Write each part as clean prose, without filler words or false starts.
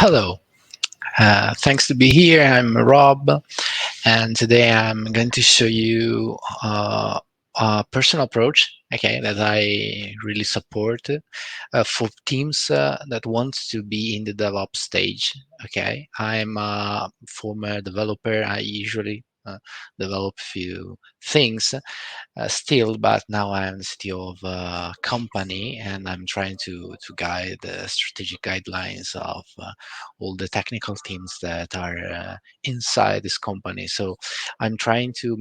Hello, thanks to be here. I'm Rob, and today I'm going to show you a personal approach, okay, that I really support for teams that want to be in the DevOps stage. Okay, I'm a former developer. I usually develop few things still, but now I'm the CTO of a company, and I'm trying to guide the strategic guidelines of all the technical teams that are inside this company. So I'm trying to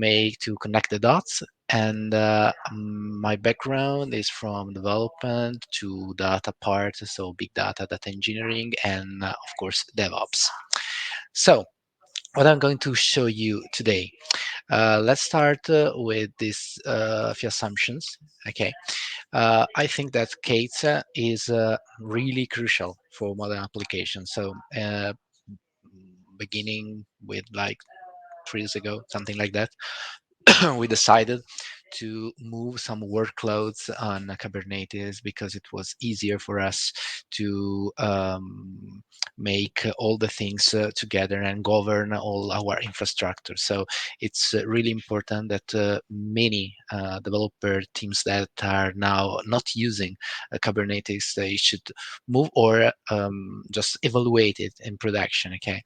connect the dots. And my background is from development to data part, so big data engineering, and of course DevOps. So what I'm going to show you today, let's start with these few assumptions. Okay, I think that K8s is really crucial for modern applications. So beginning with like 3 years ago, something like that, we decided to move some workloads on Kubernetes because it was easier for us to make all the things together and govern all our infrastructure. So it's really important that many developer teams that are now not using Kubernetes, they should move or just evaluate it in production. Okay,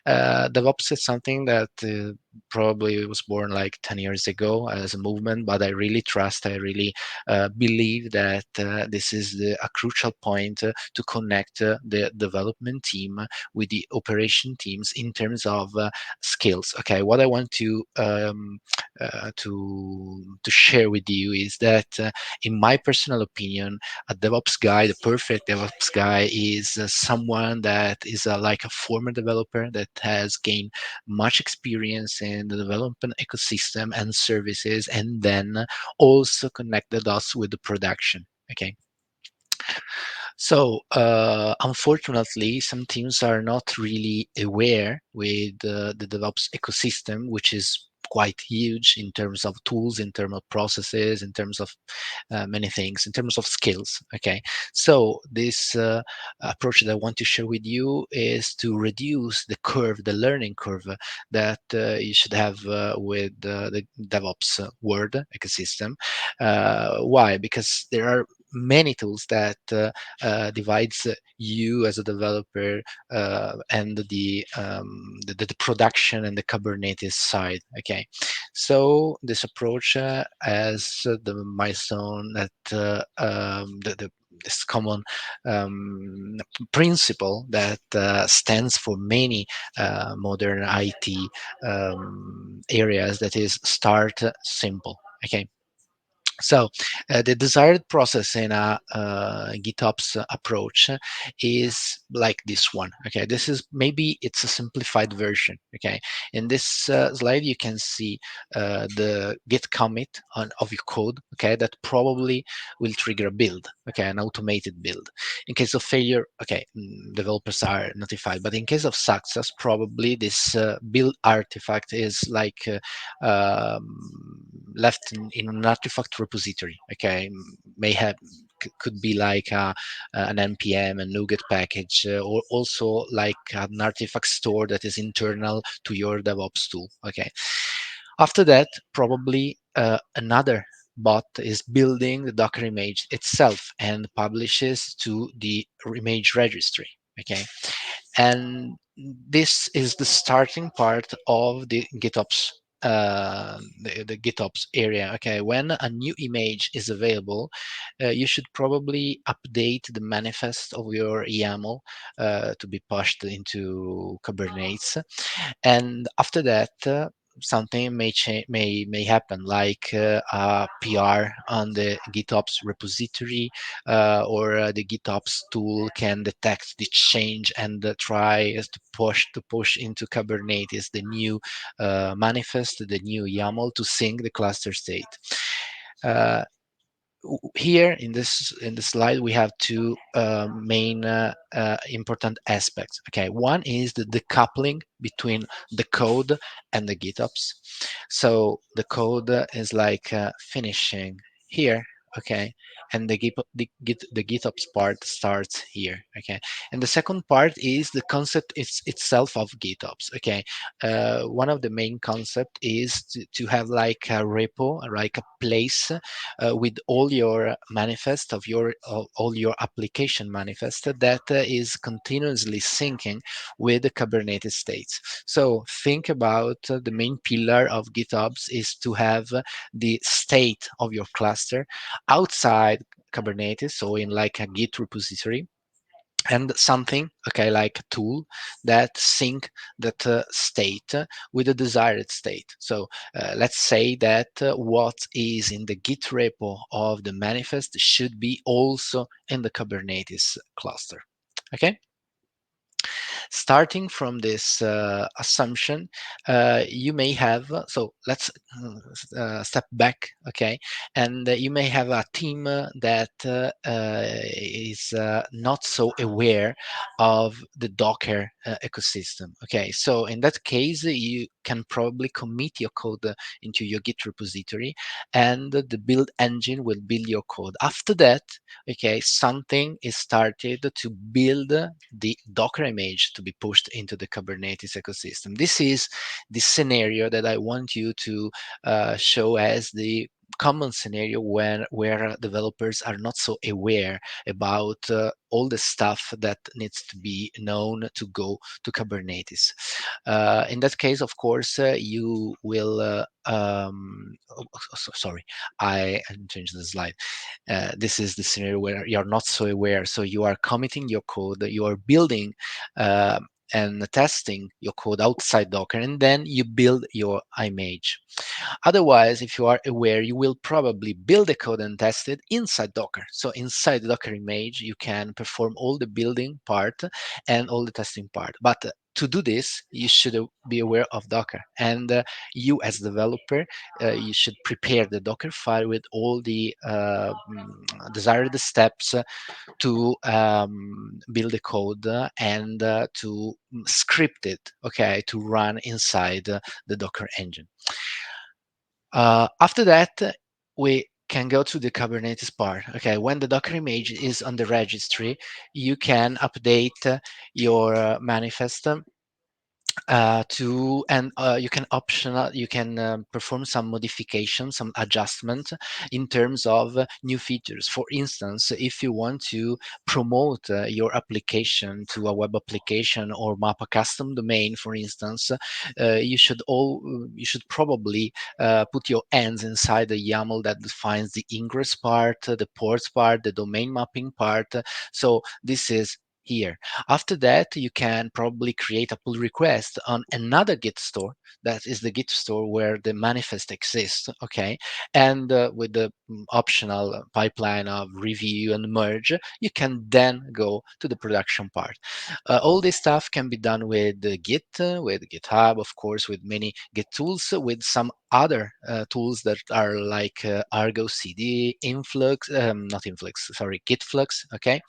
DevOps is something that probably was born like 10 years ago as a movement, but I really trust, I really believe that this is a crucial point to connect the development team with the operation teams in terms of skills. Okay, what I want to share with you is that in my personal opinion, a DevOps guy, the perfect DevOps guy, is someone that is like a former developer that has gained much experience in the development ecosystem and services, and then also connect the dots with the production. Okay. So, unfortunately, some teams are not really aware with the DevOps ecosystem, which is quite huge in terms of tools, in terms of processes, in terms of many things, in terms of skills. Okay, so this approach that I want to share with you is to reduce the curve, the learning curve that you should have with the DevOps world ecosystem. Why? Because there are many tools that divides you as a developer and the production and the Kubernetes side. Okay, so this approach has the milestone that this common principle that stands for many modern IT areas, that is start simple. Okay, so the desired process in a GitOps approach is like this one. Okay, this is maybe it's a simplified version. Okay, in this slide you can see the git commit of your code. Okay, that probably will trigger a build. Okay, an automated build. In case of failure, okay, developers are notified. But in case of success, probably this build artifact is like left in an artifact repository. Okay, may have could be like an npm, a NuGet package, or also like an artifact store that is internal to your DevOps tool. Okay, after that, probably another bot is building the Docker image itself and publishes to the image registry. Okay, and this is the starting part of the GitOps the GitOps area. Okay, when a new image is available, you should probably update the manifest of your YAML to be pushed into Kubernetes, and after that. Something may happen, like a PR on the GitOps repository, or the GitOps tool can detect the change and try to push into Kubernetes the new manifest, the new YAML to sync the cluster state. Uh, Here in the slide we have two main important aspects. Okay, one is the decoupling between the code and the GitOps. So the code is like finishing here okay, and the GitOps part starts here, okay. And the second part is the concept itself of GitOps, okay. One of the main concept is to have like a repo, like a place with all your manifest of your all your application manifest that is continuously syncing with the Kubernetes states. So think about the main pillar of GitOps is to have the state of your cluster outside Kubernetes, so in like a Git repository, and something, okay, like a tool that sync that state with the desired state. So let's say that what is in the Git repo of the manifest should be also in the Kubernetes cluster. Okay, starting from this assumption, you may have, so let's step back, okay, and you may have a team that is not so aware of the Docker ecosystem. Okay, so in that case, you can probably commit your code into your Git repository, and the build engine will build your code. After that, okay, something is started to build the Docker image to be pushed into the Kubernetes ecosystem. This is the scenario that I want you to show as the common scenario when where developers are not so aware about all the stuff that needs to be known to go to Kubernetes. In that case, of course, you will sorry, I changed the slide. This is the scenario where you're not so aware. So you are committing your code, you are building and testing your code outside Docker, and then you build your image. Otherwise, if you are aware, you will probably build the code and test it inside Docker. So inside the Docker image, you can perform all the building part and all the testing part. But to do this, you should be aware of Docker. And you as developer, you should prepare the Docker file with all the desired steps to build the code and to script it, okay, to run inside the Docker engine. After that, we can go to the Kubernetes part. Okay, when the Docker image is on the registry, you can update your manifest to and you can optional you can perform some modifications, some adjustment in terms of new features. For instance, if you want to promote your application to a web application or map a custom domain, for instance, you should probably put your hands inside the YAML that defines the ingress part, the ports part, the domain mapping part. So this is here. After that, you can probably create a pull request on another Git store. That is the Git store where the manifest exists, okay? And with the optional pipeline of review and merge, you can then go to the production part. All this stuff can be done with Git, with GitHub, of course, with many Git tools, with some other tools that are like Argo CD, Influx, not Influx, sorry, Gitflux, okay?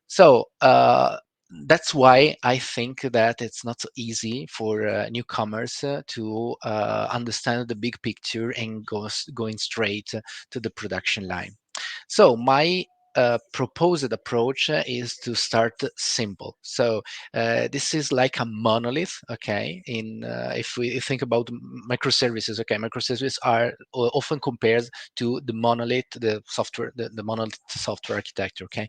So that's why I think that it's not so easy for newcomers to understand the big picture and going straight to the production line. So my proposed approach is to start simple. So this is like a monolith, okay? In if we think about microservices, okay, microservices are often compared to the monolith, the software, the monolith software architecture, okay?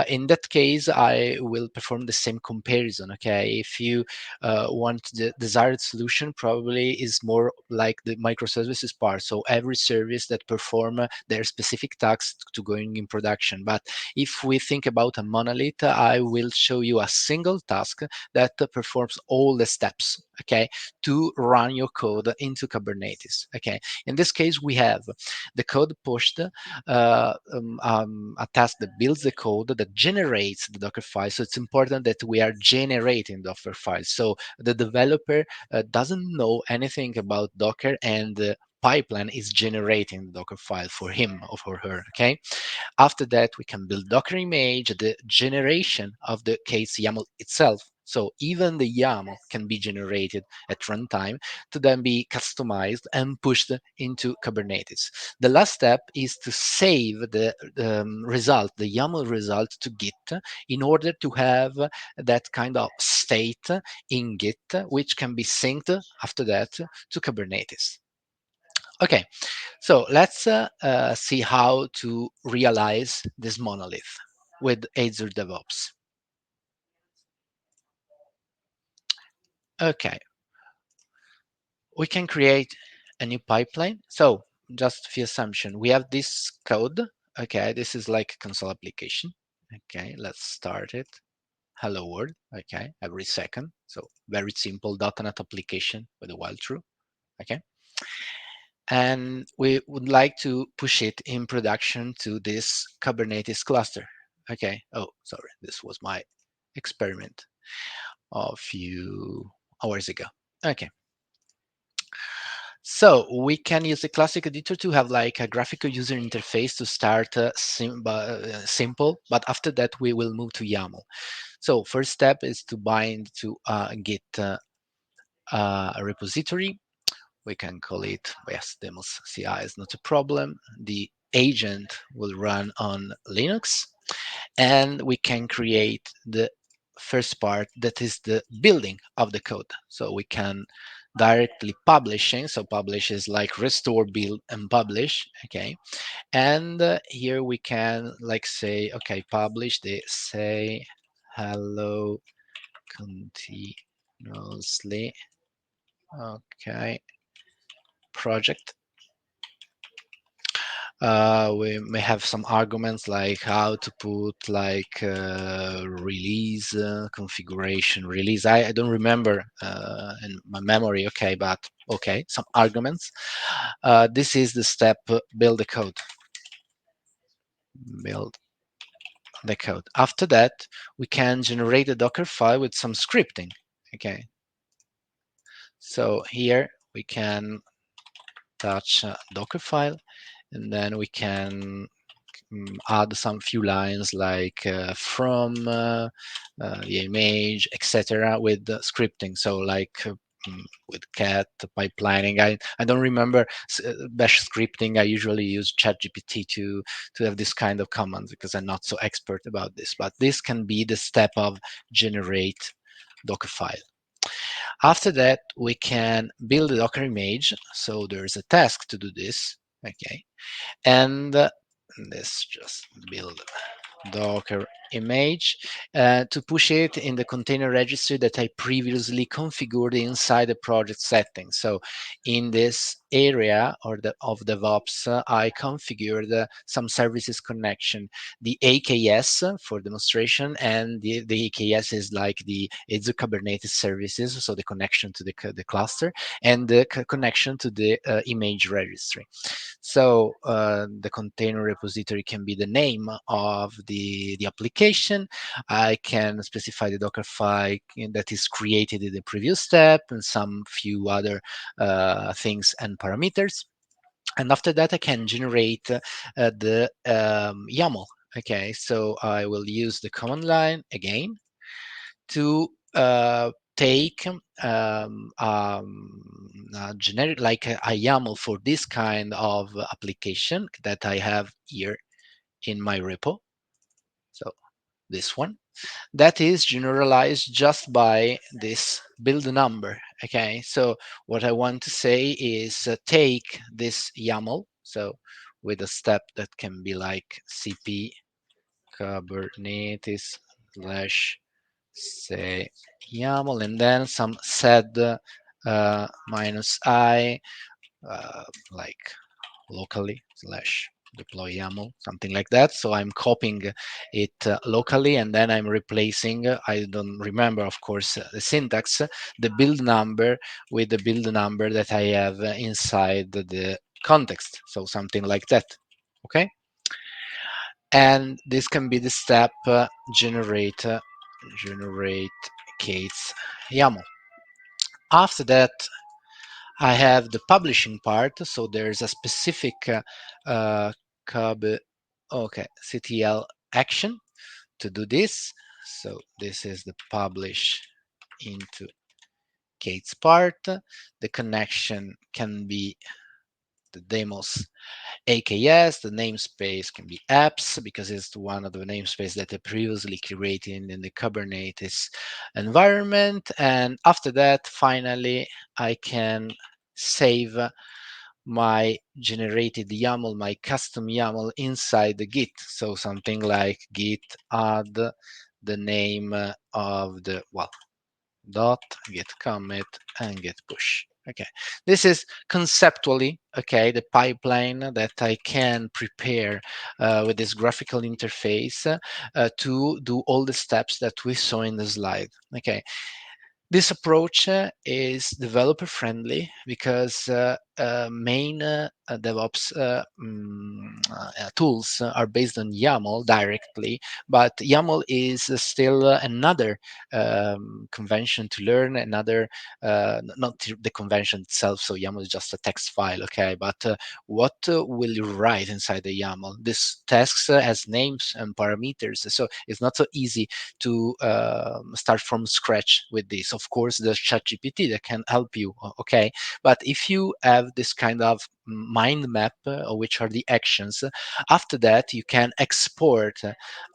In that case, I will perform the same comparison, okay? If you want the desired solution, probably is more like the microservices part. So every service that perform their specific tasks to going in production. But if we think about a monolith, I will show you a single task that performs all the steps, okay, to run your code into Kubernetes, okay. In this case, we have the code pushed, a task that builds the code that generates the Docker file. So it's important that we are generating Docker files. So the developer doesn't know anything about Docker, and the pipeline is generating the Docker file for him or for her, okay? After that, we can build Docker image, the generation of the K8s YAML itself, So even the YAML can be generated at runtime to then be customized and pushed into Kubernetes. The last step is to save the result, the YAML result, to Git in order to have that kind of state in Git, which can be synced after that to Kubernetes. Okay, so let's see how to realize this monolith with Azure DevOps. Okay, we can create a new pipeline. So just the assumption, we have this code. Okay, this is like a console application. Okay, let's start it. Hello world. Okay, every second. So very simple .NET application with a while true. Okay, and we would like to push it in production to this Kubernetes cluster. Okay. Oh, sorry, this was my experiment a few hours ago. Okay. So we can use the classic editor to have like a graphical user interface to start simple, but after that we will move to YAML. So first step is to bind to Git a repository. We can call it, yes, demos CI is not a problem. The agent will run on Linux, and we can create the first part, that is the building of the code. So we can directly publishing. So publish is like restore, build, and publish. Okay, and here we can like say, okay, publish the say hello continuously. Okay, project. We may have some arguments like how to put like release configuration release. I don't remember in my memory. Okay, but okay, some arguments. This is the step build the code. Build the code. After that, we can generate a Docker file with some scripting. Okay. So here we can touch Docker file, and then we can add some few lines like from the image, etc., with scripting. So like with cat pipelining. I don't remember bash scripting. I usually use ChatGPT to have this kind of commands because I'm not so expert about this. But this can be the step of generate Docker file. After that, we can build a Docker image. So there's a task to do this. Okay, and let's just build Docker image to push it in the container registry that I previously configured inside the project settings. So in this area of DevOps, I configured some services connection, the AKS for demonstration, and the AKS is like the Azure Kubernetes services, so the connection to the cluster, and the connection to the image registry. So the container repository can be the name of the application. I can specify the Docker file that is created in the previous step and some few other things and parameters. And after that, I can generate the YAML. Okay, so I will use the command line again to take generic like a YAML for this kind of application that I have here in my repo. So this one that is generalized just by this build number. Okay, so what I want to say is take this YAML. So with a step that can be like cp kubernetes slash say YAML, and then some sed minus I like locally slash deploy YAML, something like that. So I'm copying it locally, and then I'm replacing, I don't remember, of course, the syntax, the build number with the build number that I have inside the context. So something like that. Okay. And this can be the step generate K8s YAML. After that, I have the publishing part. So there's a specific CTL action to do this. So this is the publish into K8s part. The connection can be the demos AKS. The namespace can be apps because it's one of the namespace that I previously created in the Kubernetes environment. And after that, finally, I can save my generated YAML, my custom YAML inside the Git. So something like git add the name of the, well, dot git commit and git push. Okay, this is conceptually, okay, the pipeline that I can prepare with this graphical interface to do all the steps that we saw in the slide. Okay, this approach is developer friendly because main DevOps tools are based on YAML directly, but YAML is still another convention to learn, another, not the convention itself, so YAML is just a text file, okay, but what will you write inside the YAML? This text has names and parameters, so it's not so easy to start from scratch with this. Of course, there's ChatGPT that can help you, okay? But if you have this kind of mind map, which are the actions, after that you can export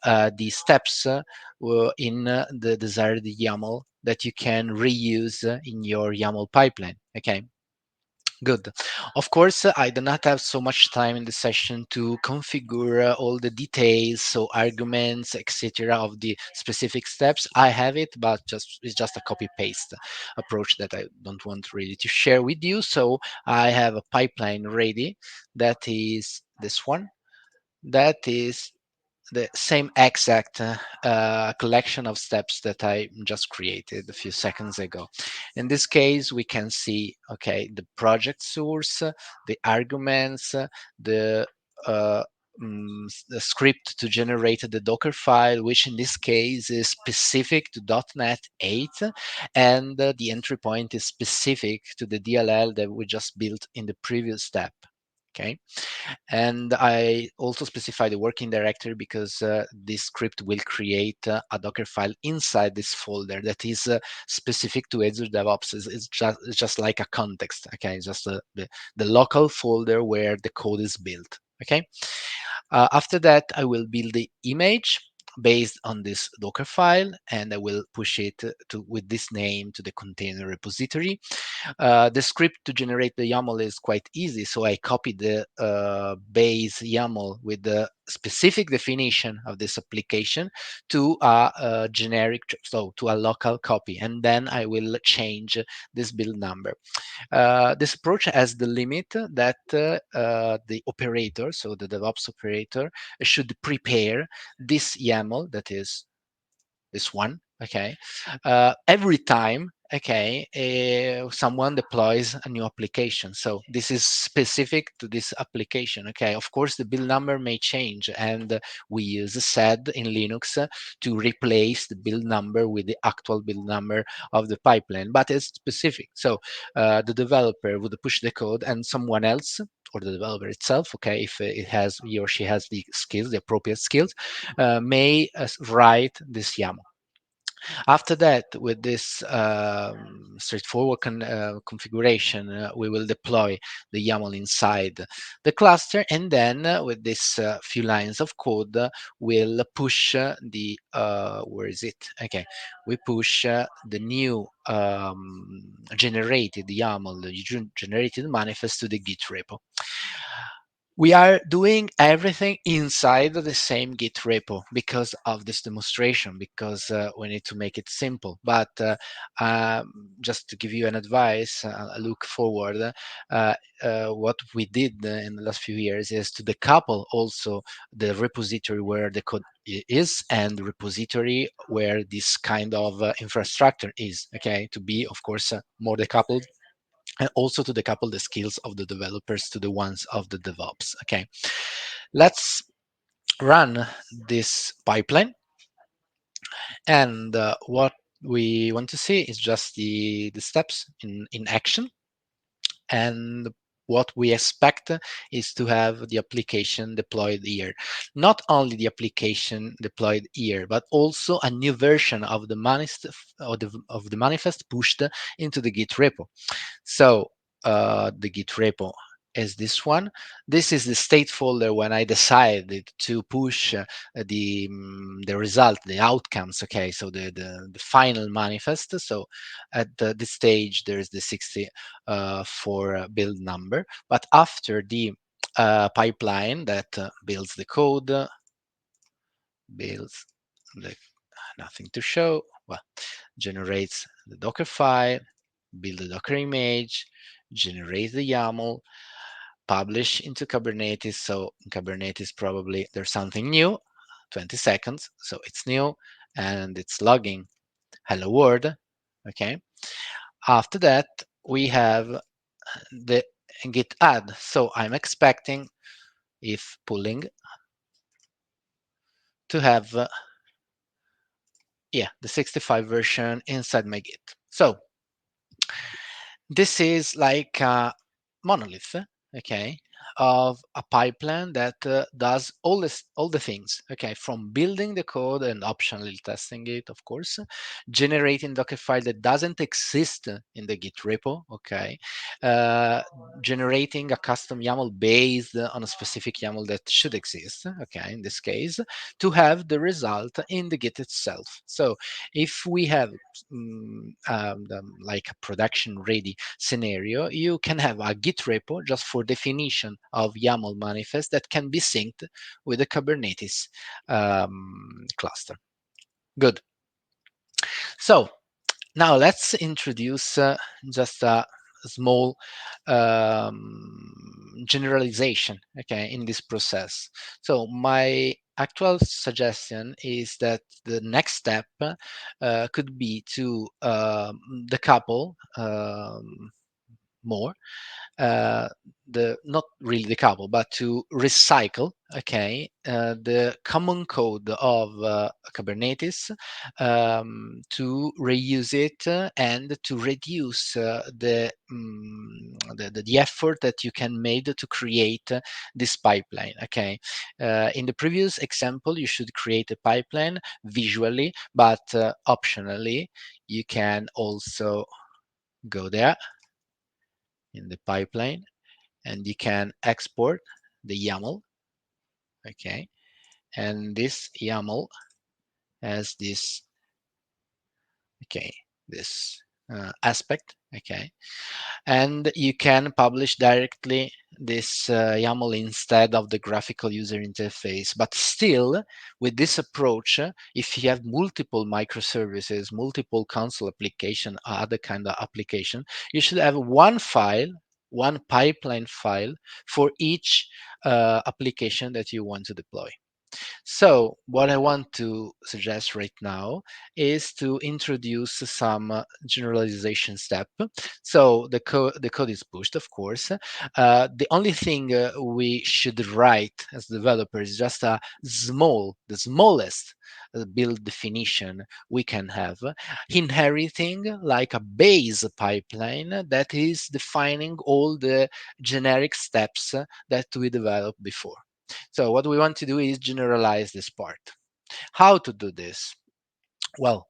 the steps in the desired YAML that you can reuse in your YAML pipeline, okay? Good. Of course, I do not have so much time in the session to configure all the details, so arguments, etc., of the specific steps. I have it, but it's just a copy paste approach that I don't want really to share with you. So I have a pipeline ready. That is this one. That is the same exact collection of steps that I just created a few seconds ago. In this case, we can see, okay, the project source, the arguments, the uh, the script to generate the Docker file, which in this case is specific to .NET 8, and the entry point is specific to the DLL that we just built in the previous step. Okay, and I also specify the working directory because this script will create a Docker file inside this folder that is specific to Azure DevOps. It's just like a context. Okay, it's just the local folder where the code is built. Okay. After that, I will build the image based on this Docker file, and I will push it with this name to the container repository. The script to generate the YAML is quite easy, so I copy the base YAML with the specific definition of this application to a generic, so to a local copy, and then I will change this build number. This approach has the limit that the operator, so the DevOps operator, should prepare this YAML, that is this one, okay, every time, okay, someone deploys a new application. So this is specific to this application, okay. Of course, the build number may change, and we use sed in Linux to replace the build number with the actual build number of the pipeline, but it's specific. So the developer would push the code, and someone else, or the developer itself, okay, if he or she has the skills, the appropriate skills, may write this YAML. After that, with this straightforward configuration, we will deploy the YAML inside the cluster, and then with this few lines of code, we'll push where is it? Okay, we push the new generated YAML, the generated manifest to the Git repo. We are doing everything inside the same Git repo because of this demonstration, because we need to make it simple. But just to give you an advice, a look forward, what we did in the last few years is to decouple also the repository where the code is and the repository where this kind of infrastructure is, okay, to be, of course, more decoupled, and also to decouple the skills of the developers to the ones of the DevOps. Okay, let's run this pipeline, and what we want to see is just the steps in action. And what we expect is to have the application deployed here. Not only the application deployed here, but also a new version of the manifest pushed into the Git repo. So the Git repo is this one. This is the state folder when I decided to push the result, the outcomes. Okay, so the final manifest. So at this stage, there is the 64 build number. But after the pipeline that builds the code, builds the nothing to show. Well, generates the Docker file, build the Docker image, generate the YAML, publish into Kubernetes. So in Kubernetes, probably there's something new, 20 seconds. So it's new and it's logging hello world. Okay. After that, we have the git add. So I'm expecting, if pulling, to have the 65 version inside my git. So this is like a monolith, okay, of a pipeline that does all the things, okay, from building the code and optionally testing it, of course, generating Docker file that doesn't exist in the Git repo, okay, uh, generating a custom YAML based on a specific YAML that should exist, okay, in this case, to have the result in the Git itself. So if we have like a production ready scenario, you can have a Git repo just for definition of YAML manifest that can be synced with the Kubernetes cluster. Good. So now let's introduce just a small generalization, okay, in this process. So my actual suggestion is that the next step could be to decouple more the not really decouple, but to recycle, okay, the common code of Kubernetes, to reuse it and to reduce the effort that you can make to create this pipeline. Okay, in the previous example, you should create a pipeline visually, but optionally, you can also go there in the pipeline and you can export the YAML, okay, and this YAML has this, okay, this aspect, okay, and you can publish directly this YAML instead of the graphical user interface. But still, with this approach, if you have multiple microservices, multiple console application, or other kind of application, you should have one file, one pipeline file for each application that you want to deploy. So what I want to suggest right now is to introduce some generalization step. So the code is pushed, of course. The only thing we should write as developers is just the smallest build definition we can have, inheriting like a base pipeline that is defining all the generic steps that we developed before. So what we want to do is generalize this part. How to do this? Well,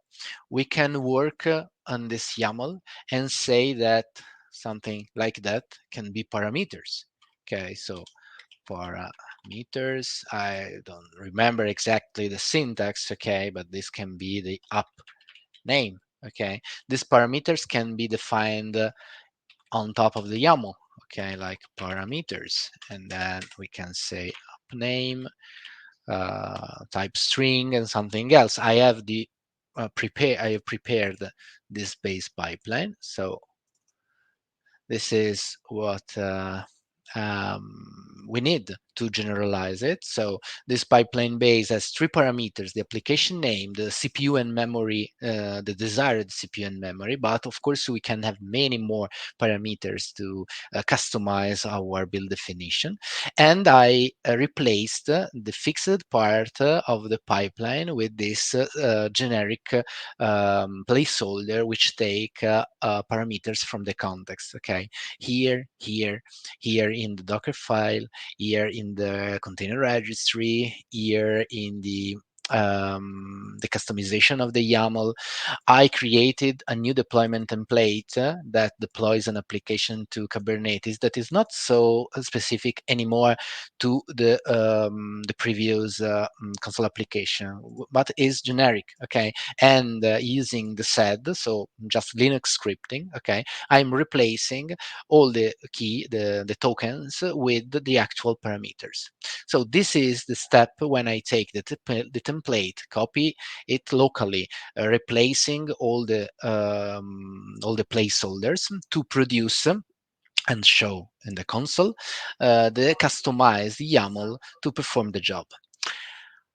we can work on this YAML and say that something like that can be parameters. Okay, so parameters, I don't remember exactly the syntax, okay, but this can be the app name, okay. These parameters can be defined on top of the YAML, okay, like parameters, and then we can say app name, type string, and something else. I have I have prepared this base pipeline. So this is what we need to generalize it. So this pipeline base has three parameters: the application name, the CPU and memory, the desired CPU and memory. But of course, we can have many more parameters to customize our build definition. And I replaced the fixed part of the pipeline with this generic placeholder, which take parameters from the context. Okay, here in the Docker file, here in the container registry, here in the customization of the YAML. I created a new deployment template that deploys an application to Kubernetes that is not so specific anymore to the previous console application, but is generic. Okay, and using the sed, so just Linux scripting. Okay, I'm replacing all the tokens with the actual parameters. So this is the step when I take the template, copy it locally, replacing all the placeholders to produce and show in the console the customized YAML to perform the job.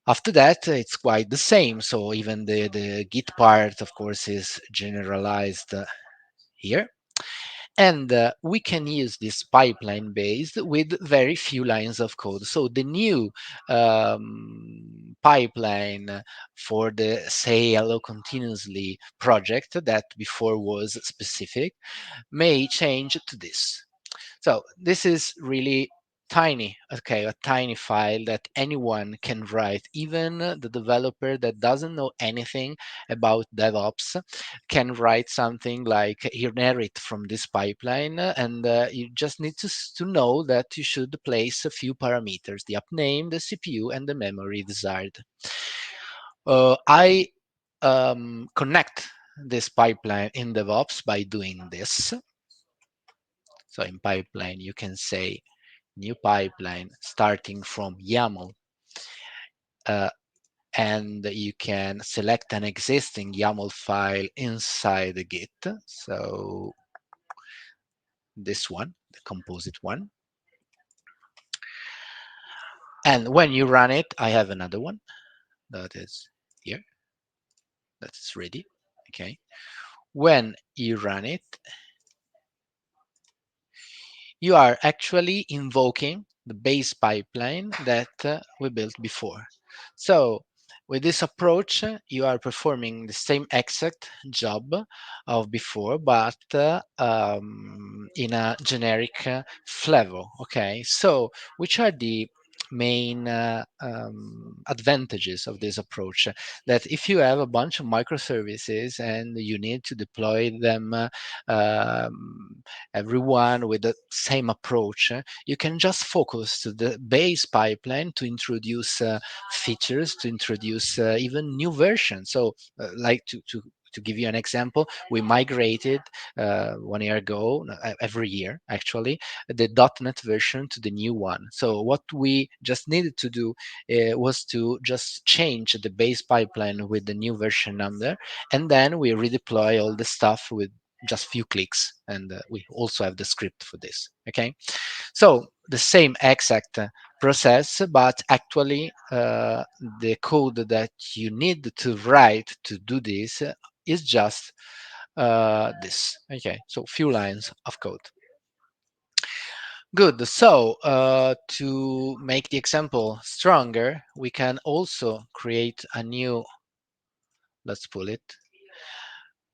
After that, it's quite the same. So even the Git part, of course, is generalized here. And we can use this pipeline based with very few lines of code. So the new pipeline for the say hello continuously project that before was specific may change to this. So this is really tiny, okay, a tiny file that anyone can write. Even the developer that doesn't know anything about DevOps can write something like inherit from this pipeline, and you just need to know that you should place a few parameters: the app name, the CPU, and the memory desired. I connect this pipeline in DevOps by doing this. So in pipeline, you can say new pipeline starting from YAML, uh, and you can select an existing YAML file inside the Git. So this one, the composite one. And when you run it, I have another one that is here, that's ready. Okay. When you run it, you are actually invoking the base pipeline that we built before. So with this approach, you are performing the same exact job of before, but in a generic flavor. Okay, so which are the main advantages of this approach? That if you have a bunch of microservices and you need to deploy them everyone with the same approach, you can just focus to the base pipeline to introduce features, to introduce even new versions. So like to give you an example, we migrated 1 year ago, every year actually, the .NET version to the new one. So what we just needed to do was to just change the base pipeline with the new version number, and then we redeploy all the stuff with just few clicks, and we also have the script for this. Okay, so the same exact process, but actually the code that you need to write to do this is just this. Okay, so few lines of code. Good. So to make the example stronger, we can also create a new, let's pull it,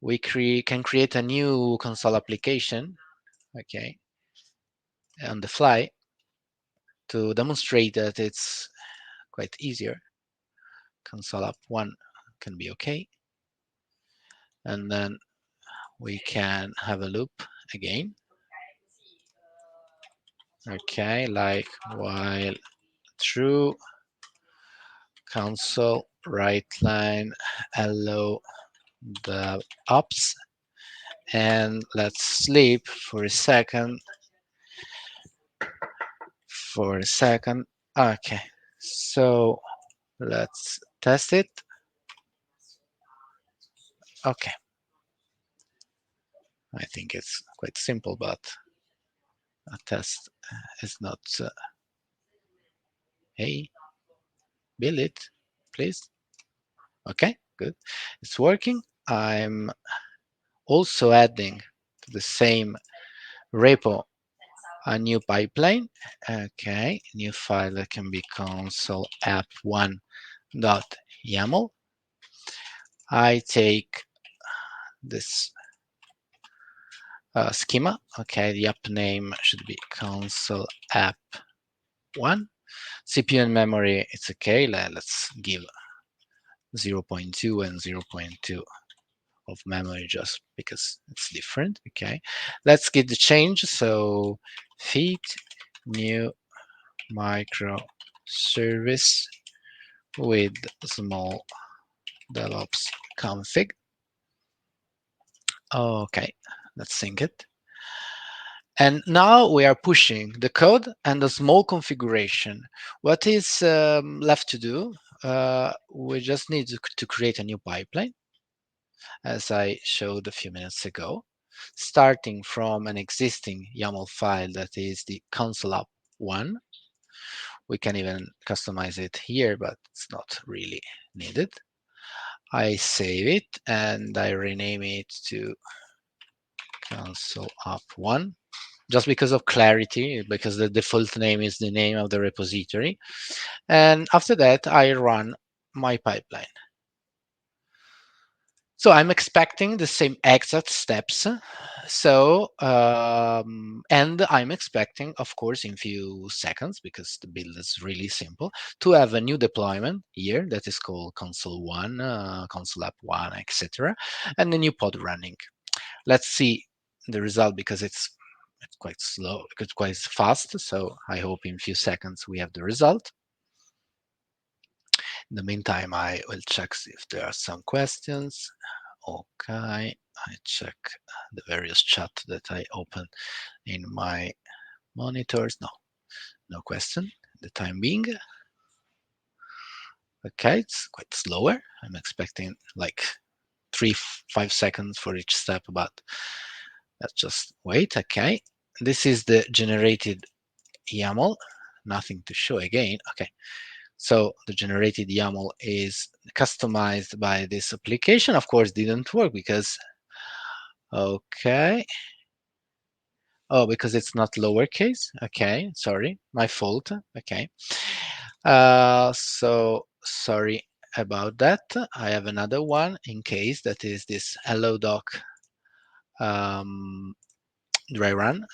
we can create a new console application, okay, on the fly, to demonstrate that it's quite easier. Console app 1 can be okay. And then we can have a loop again. Okay, like while true, console right line hello the ops, and let's sleep for a second. Okay, so let's test it. Okay, I think it's quite simple, but a test is not Hey, build it, please. Okay, good. It's working. I'm also adding to the same repo a new pipeline. Okay, new file that can be console app1.yaml. I take this schema. Okay, the app name should be console app1. CPU and memory, it's okay. Let's give 0.2 and 0.2 of memory just because it's different. Okay, let's get the change. So feed new microservice with small DevOps config. Okay, let's sync it. And now we are pushing the code and a small configuration. What is left to do? We just need to create a new pipeline, as I showed a few minutes ago, starting from an existing YAML file that is the console app one. We can even customize it here, but it's not really needed. I save it and I rename it to console app one, just because of clarity, because the default name is the name of the repository. And after that, I run my pipeline. So I'm expecting the same exact steps. So, and I'm expecting, of course, in few seconds, because the build is really simple, to have a new deployment here that is called console one, console app one, etc., and a new pod running. Let's see the result, because it's quite slow, it's quite fast. So I hope in few seconds we have the result. In the meantime, I will check if there are some questions. Okay, I check the various chat that I open in my monitors. No question. The time being. Okay, it's quite slower. I'm expecting like 5 seconds for each step, but let's just wait. Okay, this is the generated YAML. Nothing to show again. Okay, so the generated YAML is customized by this application. Of course, didn't work because, okay. Oh, because it's not lowercase. Okay, sorry, my fault. Okay. So sorry about that. I have another one in case, that is this hello doc dry run.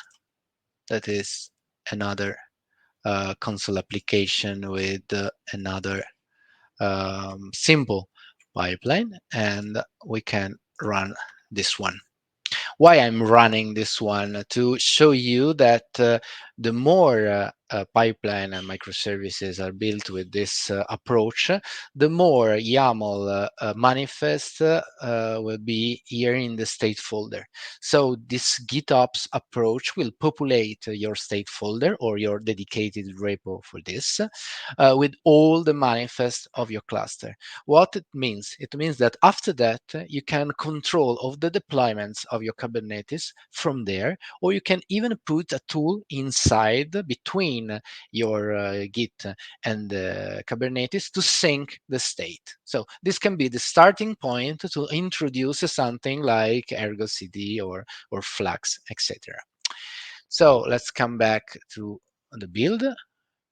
That is another console application with another simple pipeline, and we can run this one. Why I'm running this one? To show you that the more pipeline and microservices are built with this approach, the more YAML manifest will be here in the state folder. So this GitOps approach will populate your state folder or your dedicated repo for this with all the manifest of your cluster. What it means? It means that after that, you can control of the deployments of your Kubernetes from there, or you can even put a tool inside between your Git and Kubernetes to sync the state. So this can be the starting point to introduce something like Ergo CD or Flux, etc. So let's come back to the build.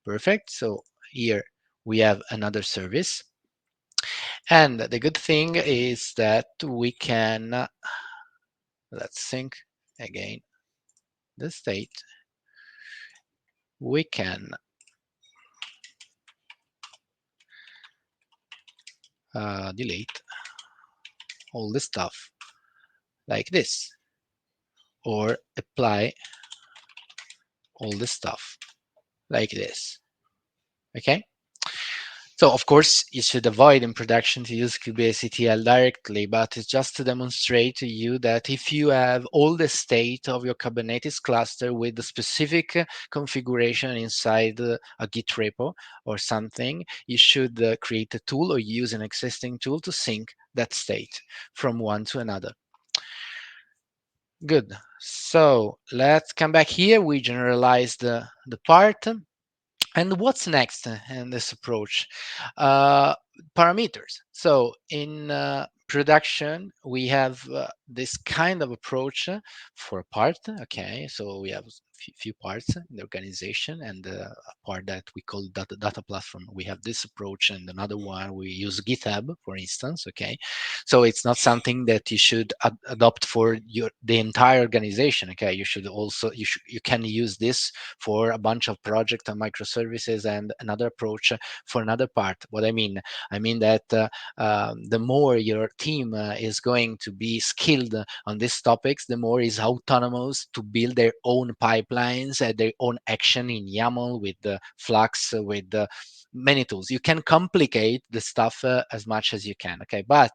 Perfect. So here we have another service. And the good thing is that we can, let's sync again the state. We can delete all the stuff like this, or apply all the stuff like this. Okay. So of course, you should avoid in production to use kubectl directly, but it's just to demonstrate to you that if you have all the state of your Kubernetes cluster with the specific configuration inside a Git repo or something, you should create a tool or use an existing tool to sync that state from one to another. Good. So let's come back here. We generalized the part. And what's next in this approach? Uh, Parameters. So in production, we have this kind of approach for a part. Okay, so we have few parts in the organization, and a part that we call data platform. We have this approach, and another one we use GitHub, for instance. Okay, so it's not something that you should adopt for the entire organization. Okay, you should also you can use this for a bunch of project and microservices, and another approach for another part. What I mean that the more your team is going to be skilled on these topics, the more is autonomous to build their own pipelines, their own action in YAML with the Flux, with the many tools. You can complicate the stuff as much as you can. Okay, but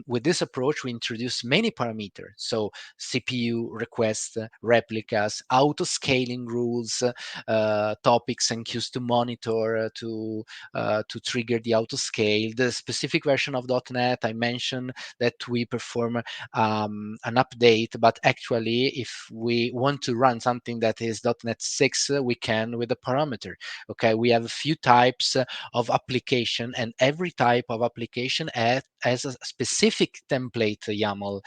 with this approach, we introduce many parameters. So CPU requests, replicas, auto scaling rules, topics and queues to monitor, to trigger the auto scale. The specific version of .NET, I mentioned that we perform an update, but actually, if we want to run something that is .NET 6, we can with the parameter. Okay, we have a few types of application, and every type of application has a specific template YAML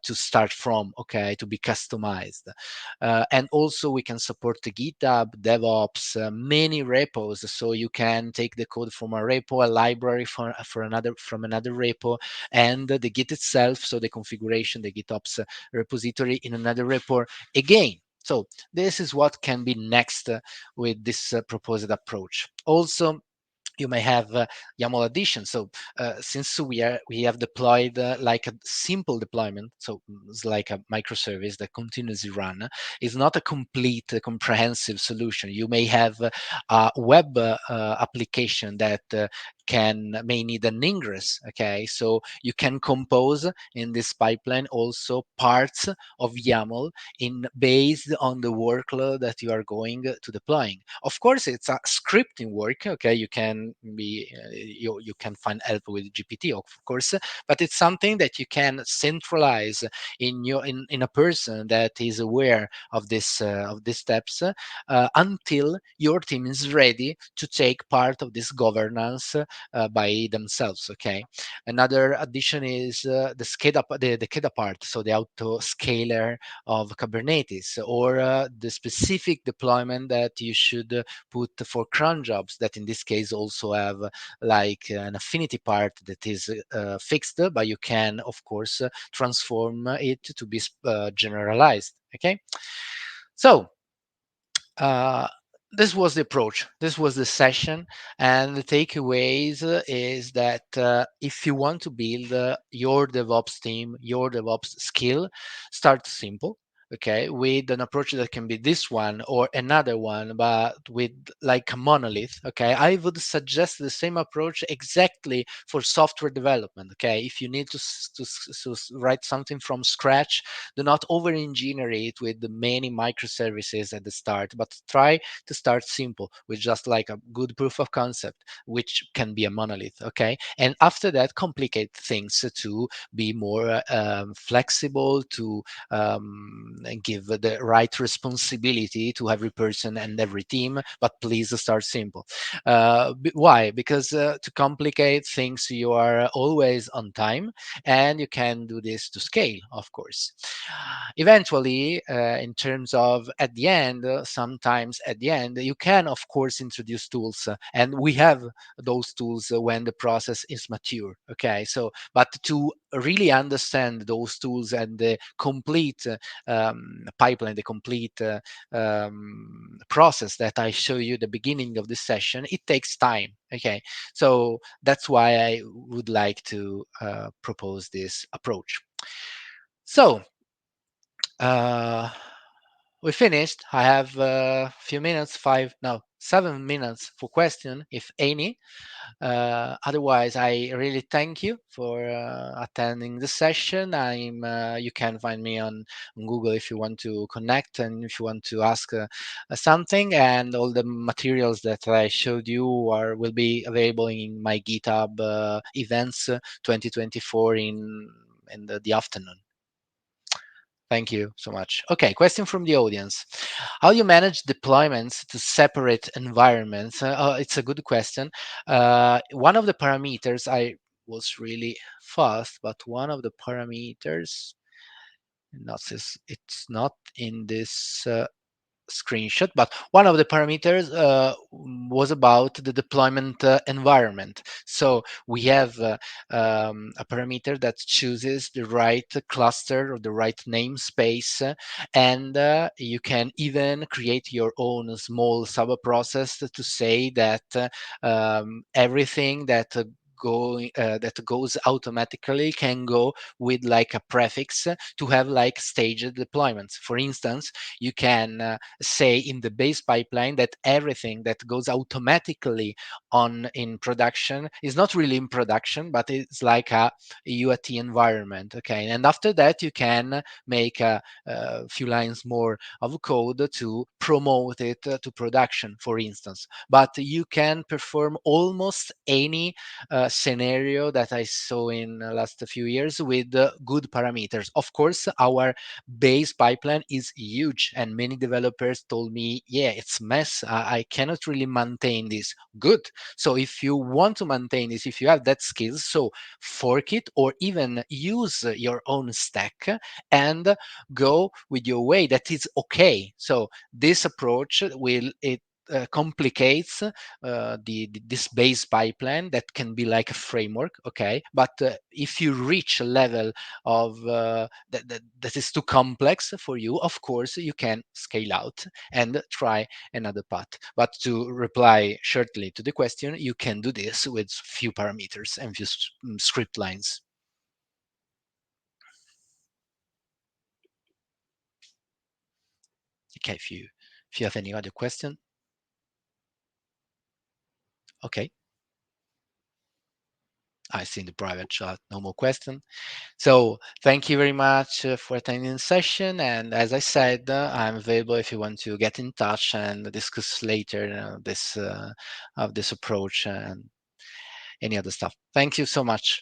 to start from, okay, to be customized. And also we can support the GitHub, DevOps, many repos, so you can take the code from a repo, a library from another repo, and the Git itself, so the configuration, the GitOps repository in another repo again. So this is what can be next with this proposed approach. Also, you may have YAML addition. So since we have deployed like a simple deployment, so it's like a microservice that continuously run, is not a complete comprehensive solution. You may have a web application that may need an ingress. Okay, so you can compose in this pipeline also parts of YAML in based on the workload that you are going to deploying. Of course, it's a scripting work. Okay, you can find help with GPT, of course, but it's something that you can centralize in a person that is aware of these steps until your team is ready to take part of this governance by themselves. Okay, another addition is the SCADA part, so the auto scaler of Kubernetes, or the specific deployment that you should put for cron jobs, that in this case also have like an affinity part that is fixed, but you can of course transform it to be generalized. Okay, so uh, this was the approach, this was the session, and the takeaways is that if you want to build your DevOps team, your DevOps skill, start simple. Okay, with an approach that can be this one or another one, but with like a monolith. Okay, I would suggest the same approach exactly for software development. Okay, if you need to write something from scratch, do not over engineer it with the many microservices at the start, but try to start simple with just like a good proof of concept, which can be a monolith. Okay, and after that, complicate things to be more flexible, to give the right responsibility to every person and every team, but please start simple. Why? Because to complicate things, you are always on time, and you can do this to scale, of course. Eventually, in terms of at the end, sometimes at the end, you can, of course, introduce tools, and we have those tools when the process is mature. Okay, so but to really understand those tools and the complete pipeline, the complete process that I show you at the beginning of this session, it takes time. Okay, so that's why I would like to propose this approach. So uh, we finished. I have a few minutes, 7 minutes for question, if any. Otherwise, I really thank you for attending the session. You can find me on Google if you want to connect and if you want to ask something. And all the materials that I showed you will be available in my GitHub events 2024 in the afternoon. Thank you so much. Okay, question from the audience. How do you manage deployments to separate environments? It's a good question. One of the parameters, I was really fast, but one of the parameters, not this, it's not in this screenshot, but one of the parameters was about the deployment environment. So we have a parameter that chooses the right cluster or the right namespace, and you can even create your own small sub process to say that everything that that goes automatically can go with like a prefix to have like staged deployments. For instance, you can say in the base pipeline that everything that goes automatically on in production is not really in production, but it's like a UAT environment. Okay, and after that you can make a few lines more of code to promote it to production, for instance. But you can perform almost any scenario that I saw in the last few years with good parameters. Of course, our base pipeline is huge, and many developers told me, yeah, it's mess. I cannot really maintain this. Good. So if you want to maintain this, if you have that skill, so fork it or even use your own stack and go with your way. That is okay. So this approach will it complicates this base pipeline that can be like a framework, okay, but if you reach a level of that is too complex for you, of course you can scale out and try another path. But to reply shortly to the question, you can do this with few parameters and few script lines. Okay, if you have any other question. Okay, I see in the private chat no more question. So thank you very much for attending the session. And as I said, I'm available if you want to get in touch and discuss later this of this approach and any other stuff. Thank you so much.